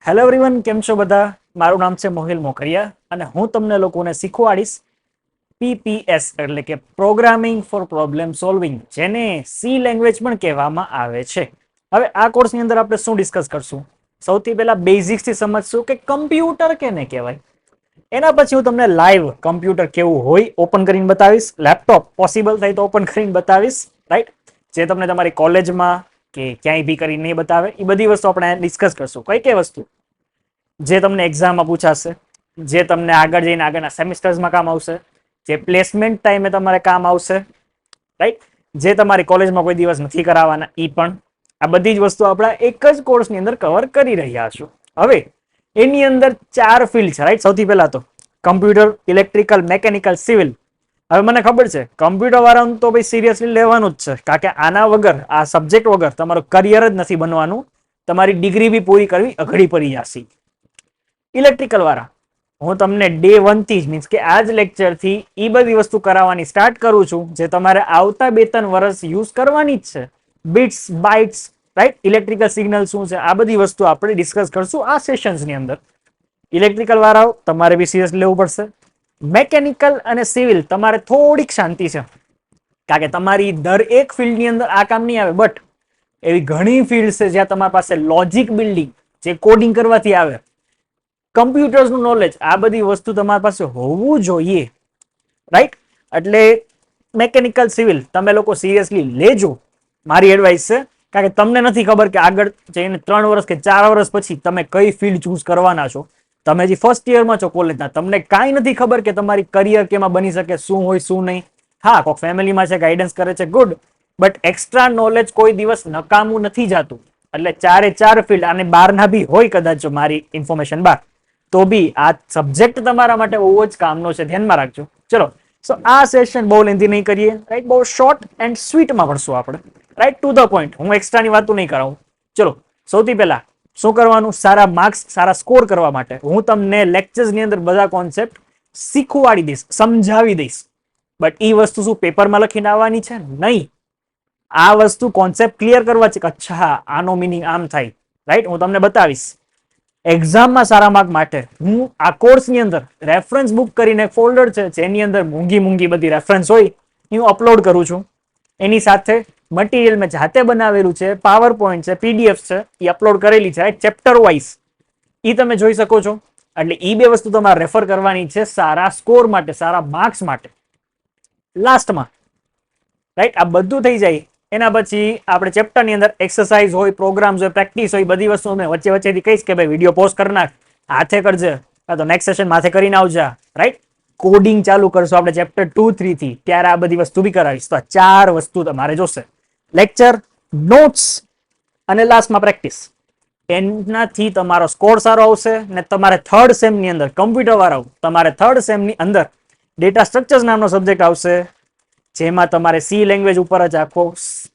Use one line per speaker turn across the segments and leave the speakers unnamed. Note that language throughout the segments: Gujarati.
હેલો એવરીવન, કેમ છો બધા? મારું નામ છે મોહિલ મોખરિયા અને હું તમને લોકોને શીખવાડીશ પીપીએસ એટલે કે પ્રોગ્રામિંગ ફોર પ્રોબ્લેમ સોલ્વિંગ, જેને સી લેંગ્વેજ પણ કહેવામાં આવે છે. હવે આ કોર્સની અંદર આપણે શું ડિસ્કસ કરશું? સૌથી પહેલા બેઝિક્સ થી સમજશું કે કમ્પ્યુટર કેને કહેવાય. એના પછી હું તમને લાઈવ કમ્પ્યુટર કેવું હોય ઓપન કરીને બતાવીશ, લેપટોપ પોસિબલ થાય તો ઓપન કરીને બતાવીશ, રાઈટ? જે તમને તમારી કોલેજમાં કે ક્યાંય બી કરીને નહીં બતાવે, એ બધી વસ્તુ આપણે ડિસ્કસ કરશું. કઈ કઈ વસ્તુ જે તમને એક્ઝામમાં પૂછાશે, જે તમને આગળ જઈને આગળના સેમિસ્ટર્સમાં કામ આવશે, જે પ્લેસમેન્ટ ટાઈમે તમારે કામ આવશે, રાઈટ? જે તમારી કોલેજમાં કોઈ દિવસ નથી કરાવવાના, ઈ પણ. આ બધી જ વસ્તુ આપણે એક જ કોર્સની અંદર કવર કરી રહ્યા છું. હવે એની અંદર 4 ફિલ્ડ છે, રાઈટ? સૌથી પહેલા તો કમ્પ્યુટર, ઇલેક્ટ્રિકલ, મેકેનિકલ, સિવિલ. હવે મને ખબર છે કમ્પ્યુટર વાળાનું તો ભાઈ સિરિયસલી લેવાનું જ છે, કારણ કે આના વગર, આ સબ્જેક્ટ વગર તમારું કરિયર જ નથી બનવાનું. તમારી ડિગ્રી બી પૂરી કરવી અઘરી પડી જશે. ઇલેક્ટ્રિકલ વાળા, હું તમને ડે 1 થી જ મીન્સ કે આ જ લેક્ચર થી એ બધી વસ્તુ કરાવવાની સ્ટાર્ટ કરું છું, જે તમારે આવતા 2-3 વર્ષ યુઝ કરવાની જ છે. Bits, bytes, right? Electrical signal શું છે, આ બધી વસ્તુ આપણે ડિસ્કસ કરશું આ સેશન્સની અંદર. ઇલેક્ટ્રિકલ વાળાઓ તમારે બી સિરિયસ લેવું પડશે. મેકેનિકલ અને સિવિલ તમારે થોડીક શાંતિ છે, કારણ કે તમારી દરેક ફિલ્ડની અંદર આ કામ નહીં આવે, બટ એવી ઘણી ફિલ્ડ છે જ્યાં તમારી પાસે લોજિક બિલ્ડિંગ, જે કોડિંગ કરવાથી આવે, કમ્પ્યુટર્સનું નોલેજ, આ બધી વસ્તુ તમારી પાસે હોવું જોઈએ, રાઈટ? એટલે મેકેનિકલ, સિવિલ તમે લોકો સિરિયસલી લેજો, મારી એડવાઇસ છે. કારણ કે તમને નથી ખબર કે આગળ જઈને 3 વર્ષ કે 4 વર્ષ પછી તમે કઈ ફિલ્ડ ચૂઝ કરવાના છો. તમે જે ફર્સ્ટ યરમાં છો કોલેજના, તમને કાંઈ નથી ખબર કે તમારી કરિયર કેમાં બની શકે, શું હોય શું નહીં. હા, કોઈ ફેમિલીમાં છે, ગાઈડન્સ કરે છે, ગુડ, બટ એક્સ્ટ્રા નોલેજ કોઈ દિવસ નકામું નથી જતું. એટલે 4 ફિલ્ડ, અને બહારના બી હોય કદાચ, મારી ઇન્ફોર્મેશન બહાર, તો બી આ સબ્જેક્ટ તમારા માટે બહુ જ કામનો છે, ધ્યાનમાં રાખજો. ચલો, સો આ સેશન બહુ લેન્ધી નહીં કરીએ, રાઈટ? બહુ શોર્ટ એન્ડ સ્વીટમાં ભણશું આપણે, રાઈટ? To the point. હું એક્સ્ટ્રાની વાતો નહીં કરાવું. ચલો, સૌથી પહેલા શું કરવાનું? સારા માર્ક્સ, સારા સ્કોર કરવા માટે હું તમને લેક્ચર્સની અંદર બધા કોન્સેપ્ટ શીખવાડી દઈશ, સમજાવી દઈશ. બટ એ વસ્તુ શું પેપરમાં લખીને આવવાની છે? નહીં. આ વસ્તુ કોન્સેપ્ટ ક્લિયર કરવા છે કે અચ્છા આનો મિનિંગ આમ થાય, રાઈટ? હું તમને બતાવીશ. એક્ઝામમાં સારા માર્ક માટે હું આ કોર્સની અંદર રેફરન્સ બુક કરીને ફોલ્ડર છે, જેની અંદર મોંઘી બધી રેફરન્સ હોય એ હું અપલોડ કરું છું. એની સાથે મટીરિયલ મેં જાતે બનાવેલું છે, પાવર પોઈન્ટ છે, પીડીએફ છે, એ અપલોડ કરેલી છે, ચેપ્ટર વાઇઝ. એ તમે જોઈ શકો છો. એટલે એ બે વસ્તુ તમારે રેફર કરવાની છે સારા સ્કોર માટે, સારા માર્ક્સ માટે. લાસ્ટમાં, રાઈટ? આ બધું થઈ જાય એના પછી આપણે ચેપ્ટરની અંદર એક્સરસાઇઝ હોય, પ્રોગ્રામ્સ હોય, પ્રેક્ટિસ હોય, બધી વસ્તુ મેં વચ્ચેથી કહીશ કે ભાઈ વિડીયો પોઝ કરી નાખ, હાથે કરજે, તો નેક્સ્ટ સેશન માથે કરીને આવજા, રાઈટ? કોડિંગ ચાલુ કરશું આપણે ચેપ્ટર 2-3 થી, ત્યારે આ બધી વસ્તુ બી કરાવીશ. તો આ 4 વસ્તુ તમારે જોશે: લેક્ચર, નોટ્સ અને લાસ્ટમાં પ્રેક્ટિસ. એનાથી તમારો સ્કોર સારો આવશે. ને તમારે થર્ડ સેમની અંદર કમ્પ્યુટર વાળા, તમારે થર્ડ સેમની અંદર ડેટા સ્ટ્રક્ચર્સ નામનો સબ્જેક્ટ આવશે, જેમાં તમારે સી લેંગ્વેજ ઉપર જ આખો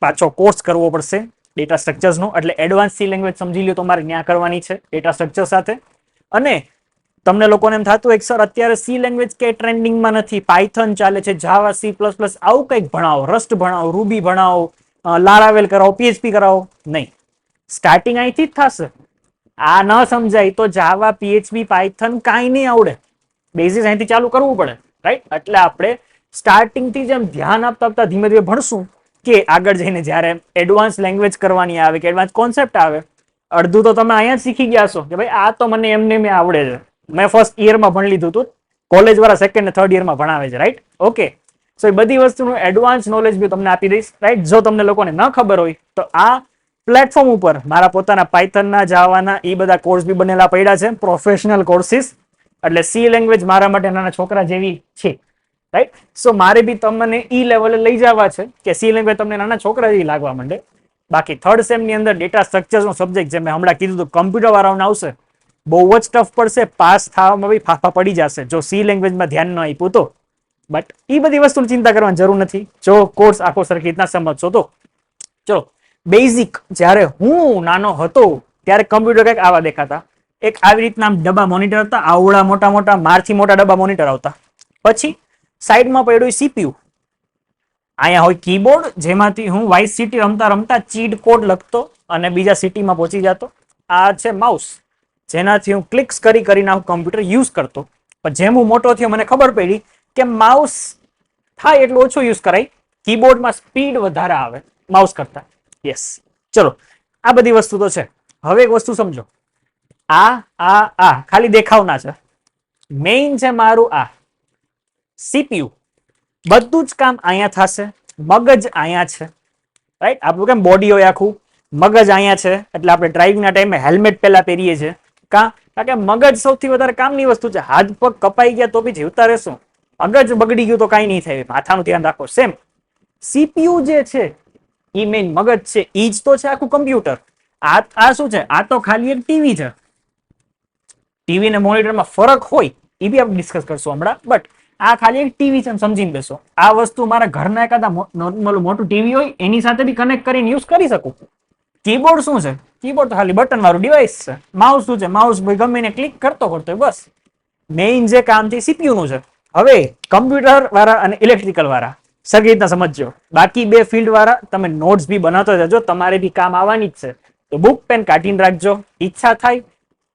પાછો કોર્સ કરવો પડશે ડેટા સ્ટ્રક્ચર્સનો. એટલે એડવાન્સ સી લેંગ્વેજ સમજી લો તમારે ન્યા કરવાની છે ડેટા સ્ટ્રક્ચર સાથે. અને તમને લોકોને એમ થતું હોય સર અત્યારે સી લેંગ્વેજ કે ટ્રેન્ડિંગમાં નથી, પાયથન ચાલે છે, જાવા, સી પ્લસ પ્લસ, આવું કંઈક ભણાવો, રસ્ટ ભણાવો, રૂબી ભણાવો, લારાવેલ કરાવો, પીએચપી કરાવો. નહીં, સ્ટાર્ટિંગ અહીંથી જ થશે. આ ન સમજાય તો જાવા, પીએચપી, પાયથન કાંઈ નહીં આવડે. બેઝિસ અહીંથી ચાલુ કરવું પડે, રાઈટ? એટલે આપણે સ્ટાર્ટિંગથી જેમ ધ્યાન આપતા ધીમે ધીમે ભણશું કે આગળ જઈને જ્યારે એડવાન્સ લેંગ્વેજ કરવાની આવે કે એડવાન્સ કોન્સેપ્ટ આવે, અડધું તો તમે અહીંયા જ શીખી ગયા છો કે ભાઈ આ તો મને એમને મેં આવડે છે, મેં ફર્સ્ટ યરમાં ભણી લીધું હતું, કોલેજ વાળા સેકન્ડ ને થર્ડ યરમાં ભણાવે છે, રાઈટ? ઓકે, સો એ બધી વસ્તુનું એડવાન્સ નોલેજ બી તમને આપી દઈશ, રાઈટ? જો તમને લોકોને ન ખબર હોય તો આ પ્લેટફોર્મ ઉપર મારા પોતાના પાયથનના, જાવાના એ બધા કોર્સ બી બનેલા પડ્યા છે, પ્રોફેશનલ કોર્સિસ. એટલે સી લેંગ્વેજ મારા માટે નાના છોકરા જેવી છે, રાઈટ? સો મારે બી તમને ઈ લેવલે લઈ જવા છે કે સી લેંગ્વેજ તમને નાના છોકરા જેવી લાગવા માંડે. બાકી થર્ડ સેમની અંદર ડેટા સ્ટ્રક્ચર્સનો સબ્જેક્ટ, જે મેં હમણાં કીધું હતું, કમ્પ્યુટર વાળાઓને આવશે, બહુ જ ટફ પડશે, પાસ થવામાં બી ફાફા પડી જશે જો સી લેંગ્વેજમાં ધ્યાન ન આપ્યું તો. બટ એ બધી વસ્તુની ચિંતા કરવાની જરૂર નથી જો કોર્સ આખો સરખી રીતના સમજશો તો. ચલો, બેઝિક, જ્યારે હું નાનો હતો ત્યારે કમ્પ્યુટર કંઈક આવા દેખાતા. એક આવી રીતના ડબ્બા મોનિટર હતા, આવડા મોટા મોટા, મારથી મોટા ડબ્બા મોનિટર આવતા. પછી સાઈડમાં પડ્યું સીપીયુ, અહીંયા હોય કીબોર્ડ, જેમાંથી હું વાઇસ સિટી રમતા રમતા ચીટ કોડ લખતો અને બીજા સિટીમાં પહોંચી જતો. આ છે માઉસ, જેનાથી હું ક્લિક્સ કરીને હું કમ્પ્યુટર યુઝ કરતો. પણ જેમ હું મોટો થયો મને ખબર પડી કે માઉસ થાય એટલું ઓછું યુઝ કરાય, કીબોર્ડમાં સ્પીડ વધારે આવે માઉસ કરતા. યસ, ચલો આ બધી વસ્તુ તો છે. હવે એક વસ્તુ સમજો, આ ખાલી દેખાવના છે. મેઇન છે મારું આ સીપીયુ. બધું જ કામ અહીંયા થશે, મગજ અહીંયા છે, રાઈટ? આપણું કેમ બોડી હોય આખું, મગજ અહીંયા છે. એટલે આપણે ડ્રાઇવિંગના ટાઈમે હેલ્મેટ પહેલા પહેરીએ છીએ. કારણ કે મગજ સૌથી વધારે કામની વસ્તુ છે. હાથ પગ કપાઈ ગયા તો બી જીવતા રહેશું, મગજ બગડી ગયું તો કાંઈ નહીં થાય. માથાનું ધ્યાન રાખો. સેમ સીપીયુ જે છે એ મેઇન મગજ છે, એ જ તો છે આખું કમ્પ્યુટર. આ શું છે? આ તો ખાલી એક ટીવી છે. ટીવી ને મોનિટરમાં ફરક હોય એ બી આપણે ડિસ્કસ કરશું હમણાં. બટ આ ખાલી એક ટીવી છે, સમજીને બેસો. આ વસ્તુ મારા ઘરના એકાદા નોર્મલ મોટું ટીવી હોય એની સાથે બી કનેક્ટ કરીને યુઝ કરી શકું. કીબોર્ડ શું છે? કીબોર્ડ તો ખાલી બટન વાળું ડિવાઇસ છે. માઉસ શું છે? માઉસ ભાઈ ગમે એને ક્લિક કરતો બસ. મેઇન જે કામ છે સીપીયુ નું છે. હવે કમ્પ્યુટર વાળા અને ઇલેક્ટ્રિકલ વાળા સરખી રીતના સમજજો. બાકી બે ફિલ્ડ વાળા તમે નોટ્સ બી બનાવતો જજો, તમારે બી કામ આવવાની જ છે. તો બુક પેન કાઢીને રાખજો. ઈચ્છા થાય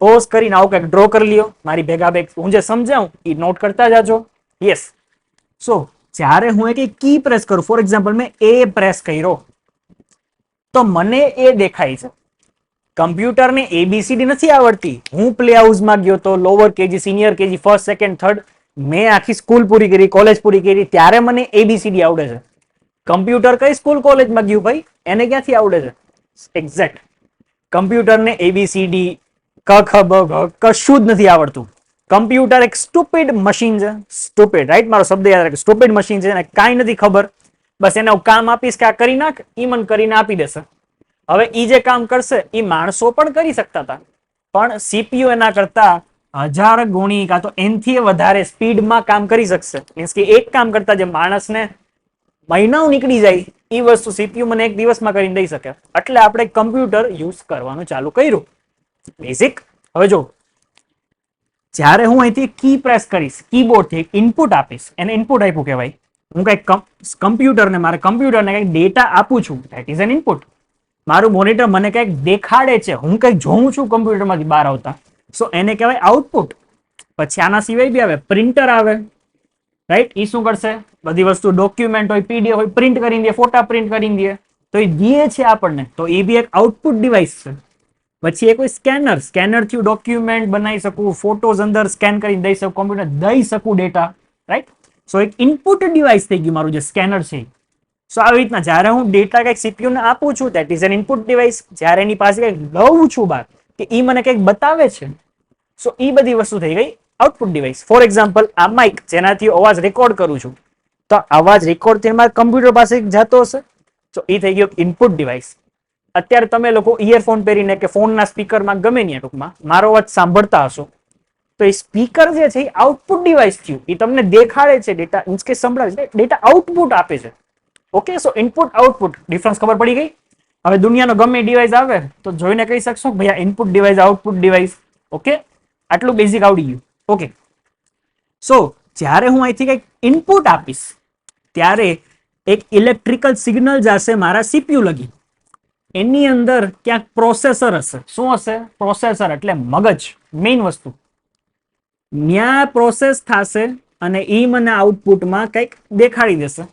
પોઝ કરીને આવું કંઈક ડ્રો કરી લ્યો. મારી ભેગા હું જે સમજાવું એ નોટ કરતા જાજો. યસ. સો જ્યારે હું એક કી પ્રેસ કરું, ફોર એક્ઝામ્પલ મેં એ પ્રેસ કર્યો તો મને એ દેખાય છે. કમ્પ્યુટરને એબીસીડી નથી આવડતી. હું પ્લે હાઉસમાં ગયો તો, lower KG, senior KG, first, second, third, મેં આખી સ્કૂલ પૂરી કરી, કોલેજ પૂરી કરી, ત્યારે મને એબીસીડી આવડે છે. કમ્પ્યુટર કઈ સ્કૂલ કોલેજમાં ગયું ભાઈ? એને ક્યાંથી આવડે છે? એક્ઝેક્ટ. કમ્પ્યુટરને એબીસીડી ક ખ બ ઘ કશું જ નથી આવડતું. કમ્પ્યુટર એક સ્ટુપિડ મશીન છે. Stupid, right? મારો શબ્દ યાદ રાખો, સ્ટુપિડ મશીન છે. એને કાંઈ નથી ખબર. બસ એને હું કામ આપીશ કે આ કરી નાખ, ઈ મને કરીને આપી દેશે. હવે ઈ જે કામ કરશે એ માણસો પણ કરી શકતા હતા, પણ સીપીયુ એના કરતા 1000 ગણી કાં તો એનથી વધારે સ્પીડમાં કામ કરી શકશે. મીન્સ કે એક કામ કરતા જે માણસને મહિનાઓ નીકળી જાય એ વસ્તુ સીપીયુ મને એક દિવસમાં કરીને દઈ શકે. એટલે આપણે કમ્પ્યુટર યુઝ કરવાનું ચાલુ કર્યું. બેઝિક. હવે જો, જ્યારે હું અહીંથી કી પ્રેસ કરીશ, કીબોર્ડથી ઇનપુટ આપીશ, એને ઇનપુટ આપ્યું કહેવાય. હું કંઈક કમ્પ્યુટરને કંઈક ડેટા આપું છું, ધેટ ઇઝ એન ઇનપુટ. મારું મોનિટર મને કંઈક દેખાડે છે, હું કંઈક જોઉં છું કમ્પ્યુટરમાંથી બહાર આવતા, સો એને કહેવાય આઉટપુટ. પછી આના સિવાય બી આવે, પ્રિન્ટર આવે, રાઈટ? એ શું કરશે? બધી વસ્તુ ડોક્યુમેન્ટ હોય, પીડીએફ હોય, પ્રિન્ટ કરીને દે, ફોટા પ્રિન્ટ કરીને દે, તો એ દે છે આપણને. તો એ બી એક આઉટપુટ ડિવાઇસ છે. પછી એક હોય સ્કેનર. સ્કેનરથી ડોક્યુમેન્ટ બનાવી શકું, ફોટોઝ અંદર સ્કેન કરીને દઈ શકું, કોમ્પ્યુટર દઈ શકું ડેટા, રાઈટ? સો એક ઇનપુટ ડિવાઇસ થઈ ગયું મારું જે સ્કેનર છે. સો આવી રીતના જ્યારે હું ડેટા કંઈક સીપીયુ ને આપું છું, that is an input device. જ્યારે એની પાસે કંઈક લઉં છું બહાર કે ઈ મને કંઈક બતાવે છે, સો એ બધી વસ્તુ થઈ ગઈ આઉટપુટ ડિવાઇસ. ફોર એક્ઝામ્પલ આ માઇક, જેનાથી અવાજ રેકોર્ડ કરું છું, તો અવાજ રેકોર્ડ થઈને મારા કમ્પ્યુટર પાસે જતો હશે, તો એ થઈ ગયો ઇનપુટ ડિવાઇસ. અત્યારે તમે લોકો ઇયરફોન પહેરીને કે ફોનના સ્પીકરમાં ગમે નહીં ટૂંકમાં મારો અવાજ સાંભળતા હશો, તો એ સ્પીકર જે છે એ આઉટપુટ ડિવાઇસ થયું. એ તમને દેખાડે છે ડેટા, મીન્સ કે સંભળાવે છે, ડેટા આઉટપુટ આપે છે. ઓકે, સો ઇનપુટ આઉટપુટ ડિફરન્સ ખબર પડી ગઈ. હવે દુનિયાનો ગમે ડિવાઇસ આવે તો જોઈને કહી શકશો કે ભાઈ આ input device, output device. Okay, આટલું બેઝિક આવડી ગયું. ઓકે, સો જ્યારે હું અહીંથી કંઈક ઇનપુટ આપીશ ત્યારે એક ઇલેક્ટ્રિકલ સિગ્નલ જશે મારા સીપીયુ લગી. એની અંદર ક્યાંક પ્રોસેસર હશે. શું હશે? પ્રોસેસર એટલે મગજ, મેઇન વસ્તુ. ત્યાં પ્રોસેસ થશે અને એ મને આઉટપુટમાં કંઈક દેખાડી દેશે.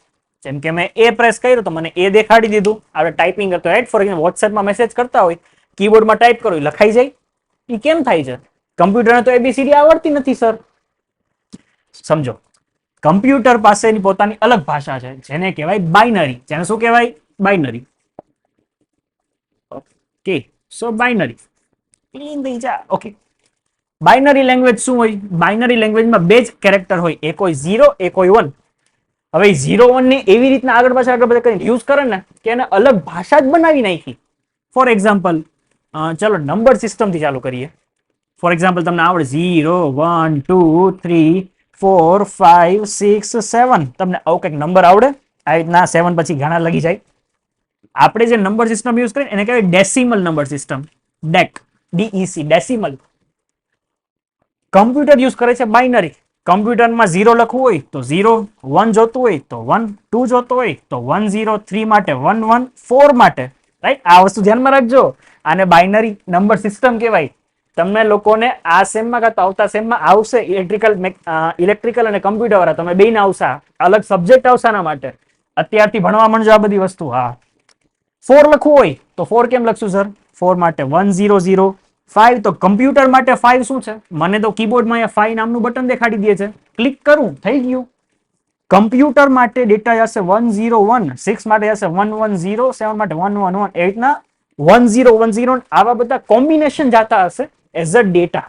જેમ કે મેં એ પ્રેસ કર્યું તો મને એ દેખાડી દીધું. આપણે ટાઈપિંગ કરતો, રાઈટ? ફોર એક્ઝામ્પલ વોટ્સએપમાં મેસેજ કરતા હોય, કીબોર્ડમાં ટાઈપ કરો, લખાઈ જાય. એ કેમ થાય છે? કમ્પ્યુટરને તો એબીસીડી આવડતી નથી સર. સમજો, કમ્પ્યુટર પાસેની પોતાની અલગ ભાષા છે, જેને કહેવાય બાઇનરી. જેને શું કહેવાય? બાઇનરી. ઓકે, સો બાઇનરી. ઓકે, બાઇનરી લેંગ્વેજ શું હોય? બાઇનરી લેંગ્વેજમાં બે જ કેરેક્ટર હોય, એક હોય 0, એક હોય 1. હવે 0 1 ને એવી રીતના આગળ પાછળ કરીને યુઝ કરે ને કે એને અલગ ભાષા જ બનાવી નાખી. ફોર એક્ઝામ્પલ, ચલો નંબર સિસ્ટમથી ચાલુ કરીએ. ફોર એક્ઝામ્પલ તમને આવડે 0 1 2 3 4 5 6 7, તમને આવું કંઈક નંબર આવડે? આવી રીતના 7 પછી ઘણા લગી જાય. આપણે જે નંબર સિસ્ટમ યુઝ કરીએ એને કહેવાય decimal number system, dec, DEC, decimal. Computer use કરે છે બાઇનરી. કમ્પ્યુટરમાં 0 લખવું હોય તો 0, 1 જોતું હોય તો 1, 2 જોતો હોય તો 1 0, 3 માટે 1 1, 4 માટે, રાઈટ? આ વસ્તુ ધ્યાનમાં રાખજો. આને બાઇનરી નંબર સિસ્ટમ કહેવાય. તમને લોકોને આ સેમમાં કાં તો આવતા સેમમાં આવશે ઇલેક્ટ્રિકલ અને કમ્પ્યુટર વાળા તમે બેને આવશે, અલગ સબ્જેક્ટ આવશે આના માટે. અત્યારથી ભણવા માંડજો આ બધી વસ્તુ. હા, 4 લખવું હોય તો 4 કેમ લખશું સર? 4 માટે 1005. તો કમ્પ્યુટર માટે 5 શું છે? મને તો કીબોર્ડમાં અહીંયા 5 નામનું બટન દેખાડી દે છે, ક્લિક કરું થઈ ગયું. કમ્પ્યુટર માટે ડેટા જશે 101, 6 માટે જશે 110, 7 માટે 111. એ રીતના 1010 આવા બધા કોમ્બિનેશન જાતા હશે એઝ અ ડેટા.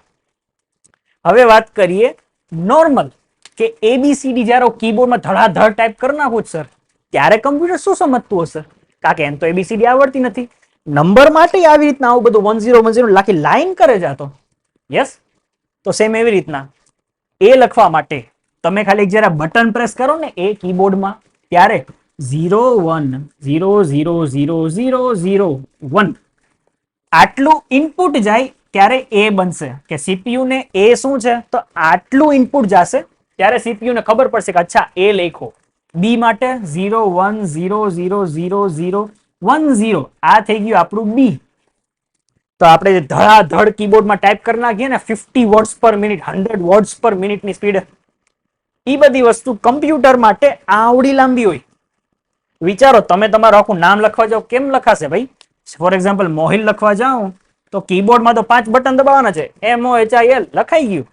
હવે વાત કરીએ નોર્મલ કે ABCD જ્યારે કીબોર્ડમાં ધડાધડ ટાઈપ કરી નાખું સર, ત્યારે કમ્પ્યુટર શું સમજતું હશે? કારણ કે એમ તો ABCD આવડતી નથી. નંબર માટે આવી રીતના આવું બધું 1010 લાખી લાઈન કરે જાતો. યસ, તો સેમ એવી રીતના એ લખવા માટે તમે ખાલી જરા બટન પ્રેસ કરો ને એ કીબોર્ડમાં, ત્યારે 01000001 આટલું ઇનપુટ જાય ત્યારે એ બનશે કે CPU ને એ શું છે? તો આટલું ઇનપુટ જશે ત્યારે CPU ને ખબર પડશે કે અચ્છા એ લખો. બી માટે 01000010 આ થઈ ગયું આપણું બી. તો આપણે ધડાધડ કીબોર્ડમાં ટાઈપ કરી નાખીએ ને 50 વર્ડ્સ પર મિનિટ, 100 વર્ડ્સ પર મિનિટની સ્પીડ, એ બધી વસ્તુ કમ્પ્યુટર માટે આવડી લાંબી હોય. વિચારો તમે તમારું આખું નામ લખવા જાઓ કેમ લખાશે ભાઈ? ફોર એક્ઝામ્પલ મોહિલ લખવા જાઓ તો કીબોર્ડમાં તો 5 બટન દબાવવાના છે, MOHIL લખાઈ ગયું.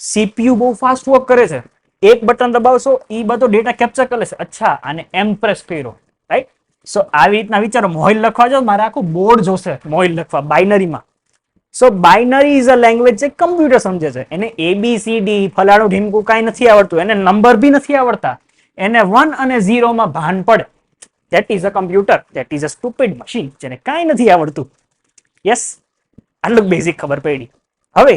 CPU બહુ ફાસ્ટ વર્ક કરે છે, એક બટન દબાવશો એ બધો ડેટા કેપ્ચર કરી લેશે. અચ્છા, આને એમ પ્રેસ કર્યો, રાઈટ? સો આવી રીતના વિચારો, મોહિલ લખવા જાઓ મારે આખું બોર્ડ જોશે મોહિલ લખવા બાઇનરીમાં. સો બાઇનરી ઇઝ અ લેંગ્વેજ જે કમ્પ્યુટર સમજે છે. એને ABCD ફલાણું ઢીમકું કાંઈ નથી આવડતું, એને નંબર બી નથી આવડતા, એને 1 અને 0 માં ભાન પડે. That is a computer, that is a stupid machine, જેને કાંઈ નથી આવડતું. યસ, આટલું બેઝિક ખબર પડી. હવે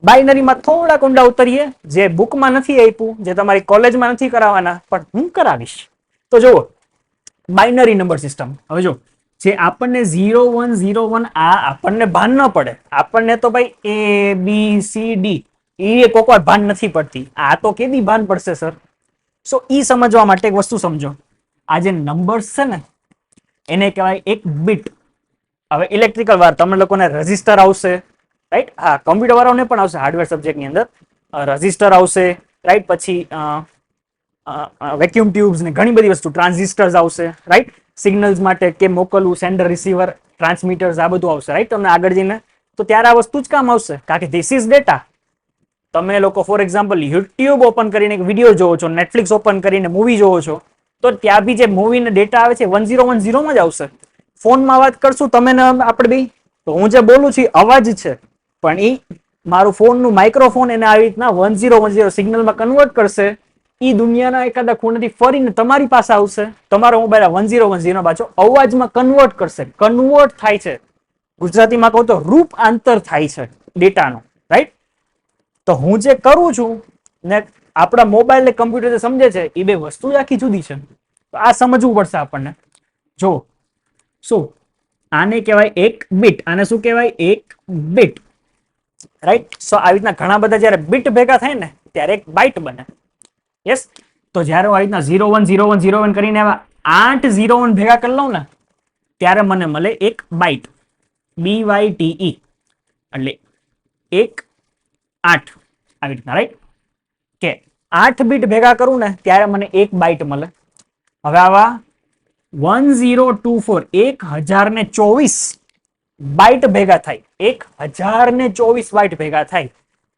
બાઇનરીમાં થોડા ઊંડા ઉતરીએ, જે બુકમાં નથી આપ્યું, જે તમારી કોલેજમાં નથી કરાવવાના, પણ હું કરાવીશ. તો જુઓ બાઇનરી નંબર સિસ્ટમ. હવે જો જે આપણને 0101 આ આપણને ભાન ન પડે, આપણને તો ભાઈ ABCD એ કોક વાર ભાન નથી પડતી, આ તો કેદી ભાન પડશે સર? સો ઈ સમજવા માટે એક વસ્તુ સમજો, આ જે નંબર્સ છે ને એને કહેવાય એક બીટ. હવે ઇલેક્ટ્રિકલ વાર તમને લોકોને રજિસ્ટર આવશે, રાઈટ? હા, કમ્પ્યુટર વાળાઓને પણ આવશે, હાર્ડવેર સબ્જેક્ટની અંદર રજિસ્ટર આવશે, રાઈટ? પછી વેક્યુમ ટ્યુબ્સ ને ઘણી બધી વસ્તુ, ટ્રાન્ઝિસ્ટર્સ આવશે, રાઈટ? સિગ્નલ્સ માટે કે મોકલવું, સેન્ડર રિસીવર, ટ્રાન્સમીટર્સ, આ બધું આવશે, રાઈટ? તમને આગળ જઈને તો ત્યારે આ વસ્તુ જ કામ આવશે, કારણ કે ધીસ ઇઝ ડેટા. તમે લોકો ફોર એક્ઝામ્પલ યુટ્યુબ ઓપન કરીને વિડીયો જોવો છો, નેટફ્લિક્સ ઓપન કરીને મૂવી જોવો છો, તો ત્યાં બી જે મૂવીને ડેટા આવે છે 1010 માં જ આવશે. ફોનમાં વાત કરશું તમે ને આપણે બી, તો હું જે બોલું છું અવાજ છે, પણ એ મારું ફોનનું માઇક્રોફોન એને આવી રીતના 1010 સિગ્નલમાં કન્વર્ટ કરશે. એ દુનિયાના એકાદા ખૂણેથી ફરીને તમારી પાસે આવશે, તમારો મોબાઈલ 1010 પાછો અવાજમાં કન્વર્ટ કરશે. કન્વર્ટ થાય છે, ગુજરાતીમાં કહું તો રૂપાંતર થાય છે ડેટાનો, રાઈટ? તો હું જે કરું છું ને આપણા મોબાઈલ ને કમ્પ્યુટર જે સમજે છે એ બે વસ્તુ જ આખી જુદી છે. તો આ સમજવું પડશે આપણને. જો શું આને કહેવાય એક બીટ, આને શું કહેવાય? એક બીટ, રાઈટ? સો આવી રીતના ઘણા બધા જ્યારે બીટ ભેગા થાય ને ત્યારે એક બાઇટ બને. યસ, તો જ્યારે હું આવી રીતના 010101 કરીને આવા 8 01 ભેગા કરી લઉં ને ત્યારે મને મળે એક બાઇટ, BYTE, એટલે 1 8 આવી રીતના, રાઈટ? કે 8 બીટ ભેગા કરું ને ત્યારે મને એક બાઇટ મળે. હવે આવા 1024 1024 બાઇટ ભેગા થાય, 1024 બાઇટ ભેગા થાય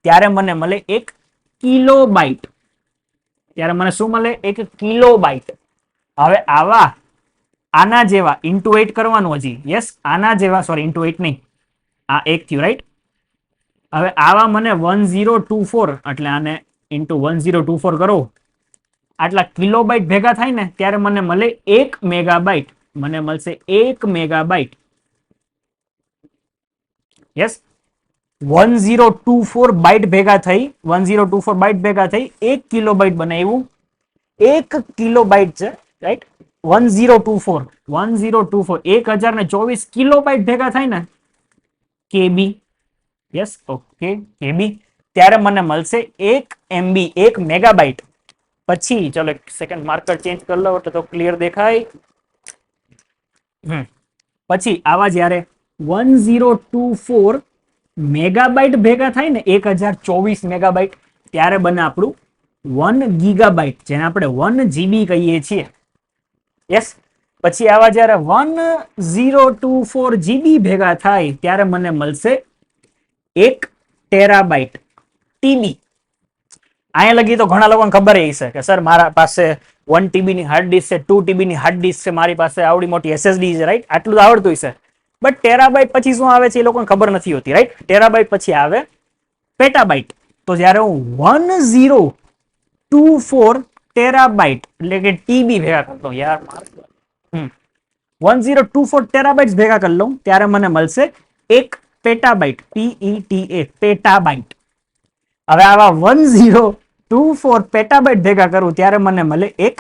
ત્યારે મને મળે એક કિલો બાઇટ. ત્યારે મને શું મળે? એક કિલો બાઇટ. હવે આવા આના જેવા ઇન્ટુ 8 કરવાનું હજી. યસ, આના જેવા, સોરી ઇન્ટુ 8 નહીં, આ એક થયું, રાઈટ? હવે આવા મને 1024 એટલે આને ઇન્ટુ 1024 કરો, આટલા કિલોબાઇટ ભેગા થાય ને ત્યારે મને મળે 1 મેગાબાઇટ. મને મળશે 1 મેગાબાઇટ. યસ, 1024 બાઇટ ભેગા થઈ, 1024 બાઇટ ભેગા થઈ 1 કિલોબાઇટ બનાવ્યું. 1 કિલોબાઇટ છે, રાઈટ? 1024 1024 કિલોબાઇટ ભેગા થાય ને કેબી. Yes, okay, કેબી. ત્યારે મને મળશે 1 MB, 1 મેગાબાઇટ. પછી ચલો એક સેકન્ડ માર્કર ચેન્જ કરી લો એટલે તો ક્લિયર દેખાય. પછી આવા જ્યારે 1024 મેગાબાઇટ ભેગા થાય ને 1024 મેગાબાઇટ, ત્યારે બને આપણું 1 ગીગાબાઇટ, જેને આપણે 1 GB કહીએ છીએ. યસ. પછી આવા જ્યારે 1024 GB ભેગા થાય ત્યારે મને મળશે 1 TB. TB અહીંયા લગી તો ઘણા લોકોને ખબર છે કે સર મારા પાસે 1 TB ની હાર્ડ ડિસ્ક છે, 2 TB ની હાર્ડ ડિસ્ક છે, મારી પાસે આવડી મોટી SSD છે, રાઈટ? આટલું તો આવડતું હશે. બટ ટેરાબાઇટ પછી શું આવે છે એ લોકોને ખબર નથી હોતી, રાઈટ? ટેરાબાઇટ પછી આવે પેટાબાઇટ. તો જ્યારે હું 1024 ટેરાબાઇટ એટલે કે ટીબી ભેગા કરતો યાર 1024 ટેરાબાઇટ્સ ભેગા કરી લઉં ત્યારે મને મળશે 1 પેટાબાઇટ, PETA, પેટાબાઇટ. હવે આવા 1024 પેટાબાઇટ ભેગા કરું ત્યારે મને મળે 1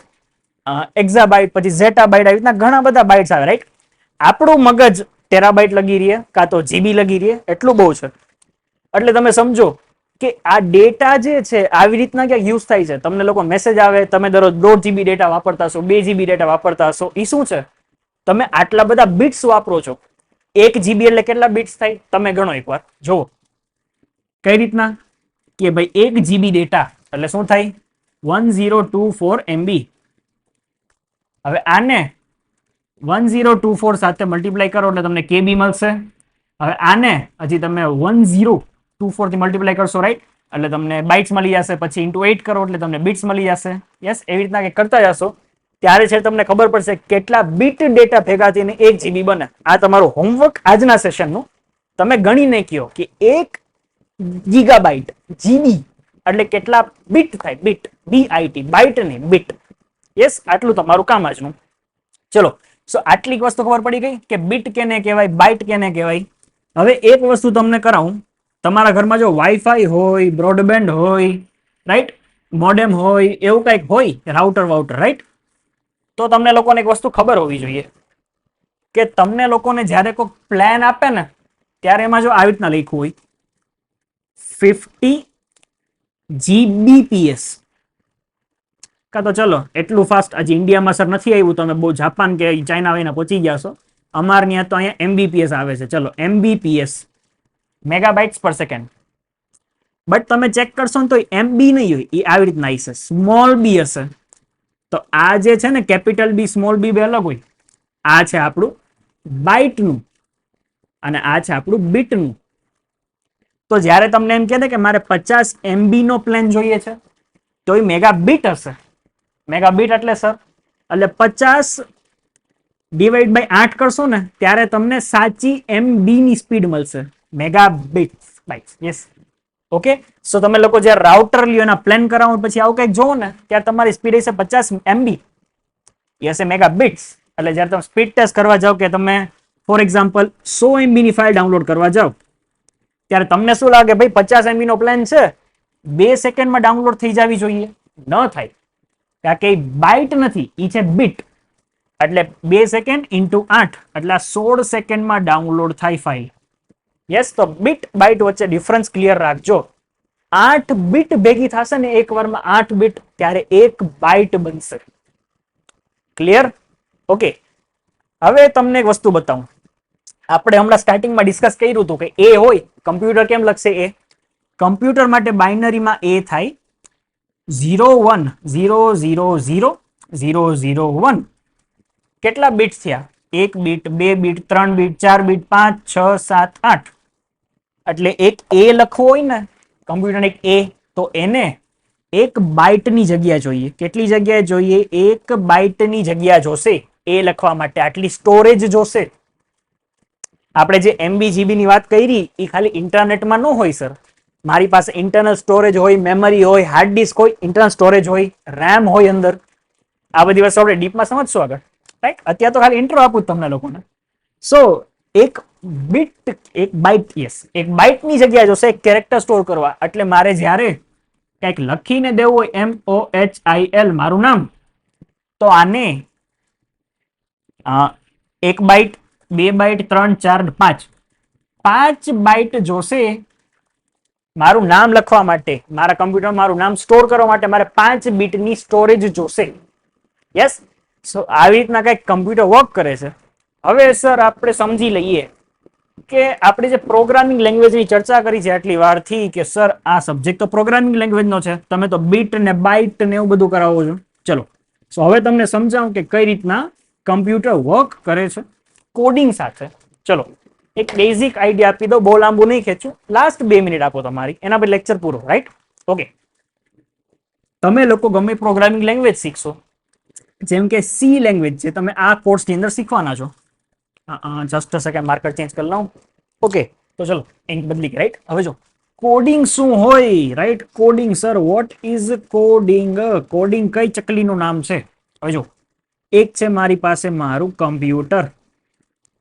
એક્ઝાબાઇટ, પછી ઝેટાબાઇટ, આવી રીતના ઘણા બધા બાઇટ્સ આવે, રાઈટ? આપણું મગજ ટેરાબાઇટ લગી રહીએ કાં તો જીબી લગી રહીએ, એટલું બહુ છે. એટલે તમે સમજો કે આ ડેટા જે છે આવી રીતના ક્યાંક યુઝ થાય છે. તમને લોકો મેસેજ આવે, તમે દરરોજ 1.5 GB ડેટા વાપરતા હશો, 2 GB ડેટા વાપરતા હશો. એ શું છે? તમે આટલા બધા બિટ્સ વાપરો છો. 1 GB એટલે કેટલા બિટ્સ થાય? તમે ગણો એકવાર, જુઓ કઈ રીતના કે ભાઈ 1 GB ડેટા એટલે શું થાય? 1024 MB. હવે આને 1024 સાથે મલ્ટીપ્લાય કરો એટલે તમને KB મળશે. હવે આને હજી તમે 1024 થી મલ્ટીપ્લાય કરશો, રાઈટ? એટલે તમને બાઇટ્સ મળી જશે. પછી ઇન્ટુ 8 કરો એટલે તમને બિટ્સ મળી જશે. યસ, એવી રીતના કે કરતા જશો ત્યારે છે તમને ખબર પડશે કેટલા બીટ ડેટા ભેગા થઈને 1 GB બને. આ તમારું હોમવર્ક આજના સેશનનું. તમે ગણીને કહો કે 1 ગીગાબાઇટ જીબી એટલે કેટલા બીટ થાય? બીટ, BIT, બાઇટ નહીં, બીટ. યસ, આટલું તમારું કામ આજનું. ચલો, સો આટલી વસ્તુ ખબર પડી ગઈ કે બીટ કેને કહેવાય, બાઇટ કેને કહેવાય. હવે એક વસ્તુ તમને કરાવું. તમારા ઘરમાં જો વાઈફાઈ હોય, બ્રોડબેન્ડ હોય, રાઈટ, મોડેમ હોય, એવું કંઈક હોય, રાઉટર વાઉટર, રાઈટ? તો તમને લોકોને એક વસ્તુ ખબર હોવી જોઈએ કે તમને લોકોને જ્યારે કોઈ પ્લાન આપે ને ત્યારે એમાં જો આવી રીતના લખ્યું હોય 50 GBPS. કા તો ચલો એટલું ફાસ્ટ હજી ઇન્ડિયામાં સર નથી આવ્યું, તમે બહુ જાપાન કે ચાઇના આવીને પહોંચી ગયા છો. અમાર ત્યાં તો અહીંયા MBPS આવે છે. ચલો MBPS, મેગાબાઇટ્સ પર સેકન્ડ. બટ તમે ચેક કરશો ને તો MB નહીં હોય, એ આવી રીતના હશે, સ્મોલ બી હશે. તો આ જે છે ને કેપિટલ બી સ્મોલ બી બે અલગ હોય. આ છે આપણું બાઇટનું અને આ છે આપણું બીટનું. તો જ્યારે તમને એમ કહે કે મારે 50 MB નો પ્લાન જોઈએ છે તો એ મેગાબીટ હશે. મેગાબીટ એટલે સર એટલે 50 ડિવાઈડ બાય 8 કરશો ને ત્યારે તમને સાચી MB ની સ્પીડ મળશે, megabits bytes. Yes, okay. So તમે લોકો જ્યારે રાઉટર લ્યો એના પ્લાન કરાવો પછી આવું કંઈક જોવો ને ત્યારે તમારી સ્પીડ હશે 50 MB. એ હશે મેગાબીટ્સ. એટલે જ્યારે તમે સ્પીડ ટેસ્ટ કરવા જાઓ કે તમે ફોર એક્ઝામ્પલ 100 MB ની ફાઇલ ડાઉનલોડ કરવા જાઓ ત્યારે તમને શું લાગે ભાઈ 50 MB નો પ્લાન છે, 2 સેકન્ડમાં ડાઉનલોડ થઈ જવી જોઈએ? ન થાય, કારણ કે બાઇટ નથી, એ છે બીટ. એટલે 2 સેકન્ડ ઇન્ટુ 8 એટલે 16 સેકન્ડમાં ડાઉનલોડ થાય ફાઇલ. યસ, તો બીટ બાઇટ વચ્ચે ડિફરન્સ ક્લિયર રાખજો. 8 બીટ ભેગી થશે ને એક વારમાં 8 બીટ, ત્યારે 1 બાઇટ બનશે. ક્લિયર? ઓકે. હવે તમને એક વસ્તુ બતાવું. આપણે હમણાં સ્ટાર્ટિંગમાં ડિસ્કસ કર્યું હતું કે એ હોય, કમ્પ્યુટર કેમ લખશે? એ કમ્પ્યુટર માટે બાઇનરીમાં એ થાય 0 1 0 0 0 0 0 1. કેટલા બીટ્સ થયા? 1 બીટ, 2 બીટ, 3 બીટ, 4 બીટ, 5 6 7 8. એટલે એક એ લખવું હોય ને કમ્પ્યુટર એક એ, તો એને 1 બાઇટની જગ્યા જોઈએ. કેટલી જગ્યા જોઈએ? 1 બાઇટની જગ્યા જોશે એ લખવા માટે, આટલી સ્ટોરેજ જોશે. આપણે જે MB GB ની વાત કરી એ ખાલી ઇન્ટરનેટમાં ન હોય સર. મારી પાસે ઇન્ટરનલ સ્ટોરેજ હોય, મેમરી હોય, હાર્ડ ડિસ્ક હોય, ઇન્ટરનલ સ્ટોરેજ હોય, રેમ હોય અંદર. આ બધી વસ્તુ આપણે ડીપમાં સમજશું આગળ, રાઈટ? અત્યારે તો ખાલી ઇન્ટ્રો આપું તમને લોકોને. સો 1 બીટ, 1 બાઇટ, યસ, 1 બાઇટની જગ્યા જોશે એક કેરેક્ટર સ્ટોર કરવા. એટલે મારે જ્યારે કંઈક લખીને દેવું હોય MOHIL મારું નામ, તો આને 1 બાઇટ, 2 બાઇટ, 3 4 5 બાઇટ જોશે મારું નામ લખવા માટે. મારા કમ્પ્યુટર મારું નામ સ્ટોર કરવા માટે મારે 5 બીટની સ્ટોરેજ જોશે. યસ, સો આવી રીતના કંઈક કમ્પ્યુટર વર્ક કરે છે. હવે સર આપણે સમજી લઈએ કે આપણે જે પ્રોગ્રામિંગ લેંગ્વેજની ચર્ચા કરી છે આટલી વારથી કે સર આ સબ્જેક્ટ તો પ્રોગ્રામિંગ લેંગ્વેજનો છે, તમે તો બીટ ને બાઇટ ને એવું બધું કરાવો છો. ચલો સો હવે તમને સમજાવું કે કઈ રીતના કમ્પ્યુટર વર્ક કરે છે કોડિંગ સાથે. ચલો એક બેઝિક આઈડિયા આપી દો, બહુ લાંબુ નહીં ખેંચું, લાસ્ટ 2 મિનિટ આપો તમારી, એના પછી લેક્ચર પૂરો. રાઈટ? ઓકે, તમે લોકો ગમે પ્રોગ્રામિંગ લેંગ્વેજ શીખશો, જેમ કે સી લેંગ્વેજ છે, તમે આ કોર્સની અંદર શીખવાના છો. Just a second, marker change કરી લઉં. ઓકે, તો ચલો ઇંક બદલી ગઈ. રાઈટ? હવે જો કોડિંગ શું હોય, right? Coding, sir what is coding? Coding કઈ ચકલીનું નામ છે? હવે જો એક છે મારી પાસે મારું કમ્પ્યુટર,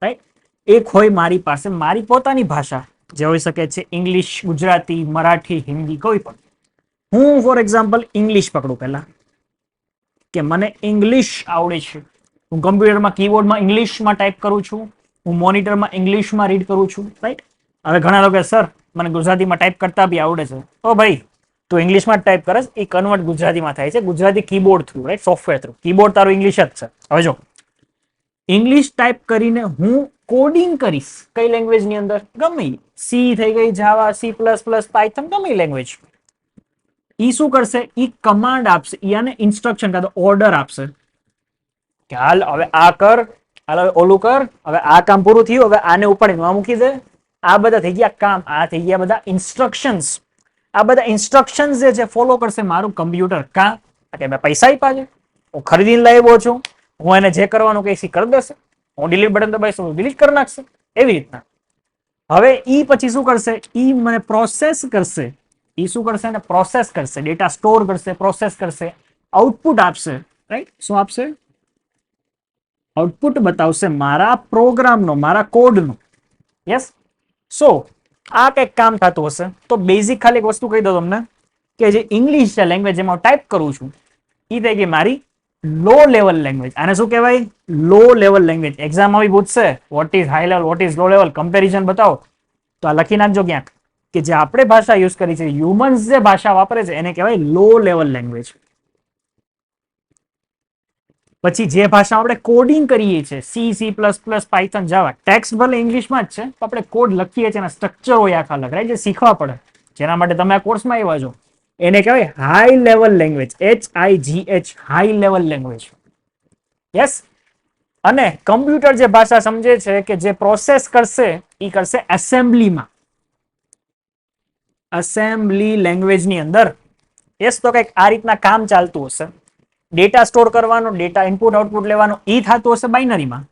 રાઈટ? એક હોય મારી પાસે મારી પોતાની ભાષા, જે હોઈ શકે છે ઇંગ્લિશ, ગુજરાતી, મરાઠી, હિન્દી, કોઈ પણ. હું ફોર એક્ઝામ્પલ ઇંગ્લિશ પકડું પહેલા, કે મને ઇંગ્લિશ આવડે છે, હું કમ્પ્યુટરમાં કીબોર્ડમાં ઇંગ્લિશમાં ટાઈપ કરું છું, હું મોનિટરમાં ઇંગ્લિશમાં રીડ કરું છું. રાઈટ? હવે ઘણા લોકો સર મને ગુજરાતીમાં ટાઈપ કરતા બી આવડે છે. તો ભાઈ તું ઇંગ્લિશમાં ટાઈપ કરે, એ કન્વર્ટ ગુજરાતીમાં થાય છે, Gujarati keyboard through, right? Software through. Keyboard તારું ઇંગ્લિશ જ છે. હવે જો ઇંગ્લિશ ટાઈપ કરીને હું કોડિંગ કરીશ કઈ લેંગ્વેજની અંદર? ગમે, સી થઈ ગઈ, જાવા, સી પ્લસ પ્લસ, પાયથન, ગમે લેંગ્વેજ. ઈ શું કરશે? ઈ કમાન્ડ આપશે, ઈ આને ઇન્સ્ટ્રક્શન કાં તો ઓર્ડર આપશે કે હાલ હવે આ કર, હાલ હવે ઓલું કર, હવે આ કામ પૂરું થયું, હવે આને ઉપાડીને આ મૂકી દે. આ બધા થઈ ગયા કામ, આ થઈ ગયા બધા ઇન્સ્ટ્રક્શન્સ. આ બધા ઇન્સ્ટ્રક્શન્સ જે છે ફોલો કરશે મારું કમ્પ્યુટર. કાં કે મેં પૈસા આપ્યા છે, હું ખરીદીને લાવ્યો છું, હું એને જે કરવાનું કે એ કરી દેશે, હું ડિલીટ બટન દબાવીશ તો ડિલીટ કરી નાખશે, એવી રીતના. હવે ઈ પછી શું કરશે? ઈ મને પ્રોસેસ કરશે. ઈ શું કરશે? ને પ્રોસેસ કરશે, ડેટા સ્ટોર કરશે, પ્રોસેસ કરશે, આઉટપુટ આપશે. રાઈટ? શું આપશે? આઉટપુટ બતાવશે મારા પ્રોગ્રામનો, મારા કોડનો. યસ? સો આ કંઈક કામ થતું હશે. તો બેઝિક ખાલી એક વસ્તુ કહી દો તમને, કે જે ઇંગ્લિશ છે લેંગ્વેજ જેમાં ટાઈપ કરું છું, એ થઈ ગઈ મારી લો લેવલ લેંગ્વેજ. આને શું કહેવાય? Low level language. એક્ઝામ આવી પૂછશે what is high level, what is low level, comparison બતાવો, તો આ લખી નાખજો ક્યાંક કે જે આપણે ભાષા યુઝ કરી છે, હ્યુમન્સ જે ભાષા વાપરે છે, એને કહેવાય લો લેવલ લેંગ્વેજ. પછી જે ભાષા આપણે કોડિંગ કરીએ છીએ, C, C plus plus, Python, Java, text ભલે ઇંગ્લિશમાં જ છે, તો આપણે કોડ લખીએ છીએ, એના સ્ટ્રક્ચર હોય આખા અલગ, રાઈટ? જે શીખવા પડે, જેના માટે તમે આ કોર્સમાં આવ્યા છો, એને કહેવાય high level language. HIGH, high level language. Yes? અને કમ્પ્યુટર જે ભાષા સમજે છે કે જે પ્રોસેસ કરશે, એ કરશે એસેમ્બલીમાં, એસેમ્બલી લેંગ્વેજની અંદર. યસ? તો કંઈક આ રીતના કામ ચાલતું હશે. ડેટા સ્ટોર કરવાનો, ડેટા ઇનપુટ આઉટપુટ લેવાનો, ઈ થતું હશે બાઇનરીમાં,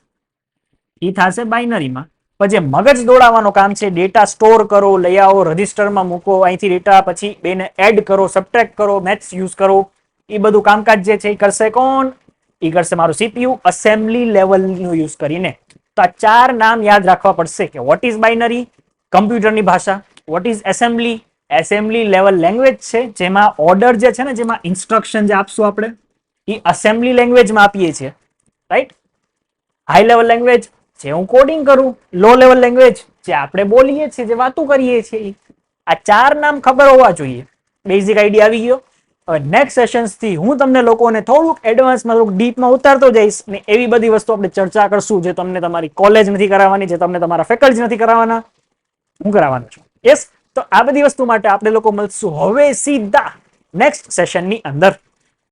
ઈ થશે બાઇનરીમાં. પછી જે મગજ દોડાવવાનું કામ છે, ડેટા સ્ટોર કરો, લઈ આવો, રજિસ્ટરમાં મૂકો, અહીંથી ડેટા પછી બેને એડ કરો, સબટ્રેક્ટ કરો, મેથ્સ યુઝ કરો, એ બધું કામકાજ જે છે એ કરશે કોણ? એ કરશે મારું સીપીયુ, અસેમ્બલી લેવલનું યુઝ કરીને. તો આ 4 નામ યાદ રાખવા પડશે કે વોટ ઇઝ બાઇનરી, કમ્પ્યુટરની ભાષા, what is assembly, assembly level language છે, જેમાં ઓર્ડર જે છે ને, જેમાં ઇન્સ્ટ્રક્શન જે આપશું આપણે, એ અસેમ્બલી લેંગ્વેજમાં આપીએ છીએ. રાઈટ? હાઈ લેવલ લેંગ્વેજ જે હું કોડિંગ કરું, લો લેવલ લેંગ્વેજ જે આપણે બોલીએ છીએ, જે વાતો કરીએ છીએ. આ 4 નામ ખબર હોવા જોઈએ. બેઝિક આઈડિયા આવી ગયો. હવે નેક્સ્ટ સેશન્સ થી હું તમને લોકોને થોડુંક એડવાન્સમાં, થોડુંક ડીપમાં ઉતારતો જઈશ, ને એવી બધી વસ્તુ આપણે ચર્ચા કરશું જે તમને તમારી કોલેજ નથી કરાવવાની, જે તમને તમારા ફેકલ્ટી નથી કરાવવાના, હું કરાવવાનો છું. યસ? તો આ બધી વસ્તુ માટે આપણે લોકો મળશું હવે સીધા નેક્સ્ટ સેશનની અંદર.